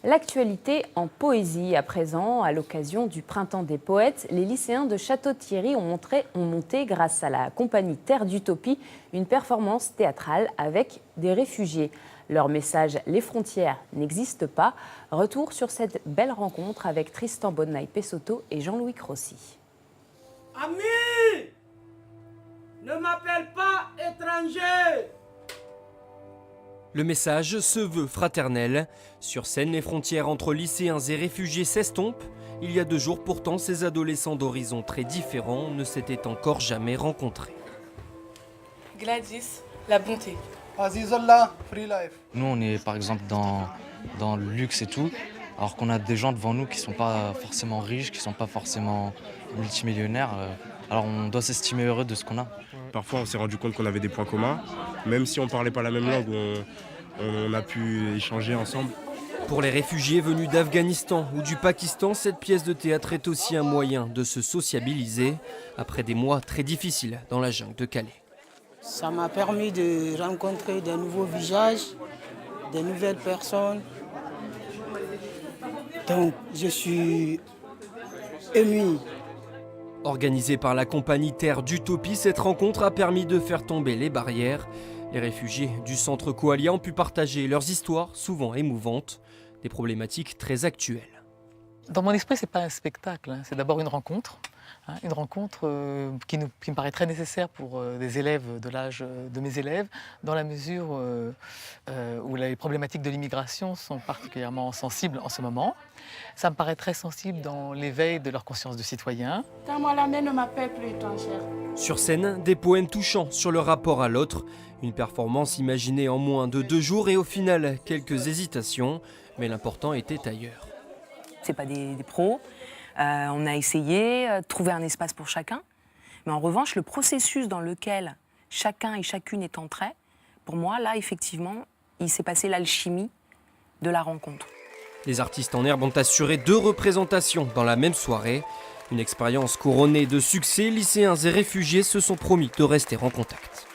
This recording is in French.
L'actualité en poésie à présent. À l'occasion du Printemps des poètes, les lycéens de Château-Thierry ont monté, grâce à la compagnie Terre d'Utopie, une performance théâtrale avec des réfugiés. Leur message « Les frontières n'existent pas ». Retour sur cette belle rencontre avec Tristan Bonnaï-Pessoto et Jean-Louis Crossi. Amis, ne m'appelle pas étranger. Le message se veut fraternel. Sur scène, les frontières entre lycéens et réfugiés s'estompent. Il y a 2 jours, pourtant, ces adolescents d'horizons très différents ne s'étaient encore jamais rencontrés. Gladys, la bonté. Azizullah, free life. Nous, on est par exemple dans le luxe et tout, alors qu'on a des gens devant nous qui ne sont pas forcément riches, qui ne sont pas forcément multimillionnaires. Alors on doit s'estimer heureux de ce qu'on a. Parfois, on s'est rendu compte qu'on avait des points communs, même si on ne parlait pas la même langue, on a pu échanger ensemble. Pour les réfugiés venus d'Afghanistan ou du Pakistan, cette pièce de théâtre est aussi un moyen de se sociabiliser après des mois très difficiles dans la jungle de Calais. Ça m'a permis de rencontrer de nouveaux visages, de nouvelles personnes. Donc, je suis ému. Organisée par la compagnie Terre d'Utopie, cette rencontre a permis de faire tomber les barrières. Les réfugiés du centre Koalia ont pu partager leurs histoires, souvent émouvantes, des problématiques très actuelles. Dans mon esprit, ce n'est pas un spectacle, c'est d'abord une rencontre. Une rencontre qui me paraît très nécessaire pour des élèves de l'âge de mes élèves, dans la mesure où les problématiques de l'immigration sont particulièrement sensibles en ce moment. Ça me paraît très sensible dans l'éveil de leur conscience de citoyen. Moi, la mère ne m'appelle plus étrangère. Sur scène, des poèmes touchants sur le rapport à l'autre. Une performance imaginée en moins de 2 jours et au final, quelques hésitations. Mais l'important était ailleurs. Ce n'est pas des pros. On a essayé de trouver un espace pour chacun. Mais en revanche, le processus dans lequel chacun et chacune est entré, pour moi, là, effectivement, il s'est passé l'alchimie de la rencontre. Les artistes en herbe ont assuré 2 représentations dans la même soirée. Une expérience couronnée de succès, lycéens et réfugiés se sont promis de rester en contact.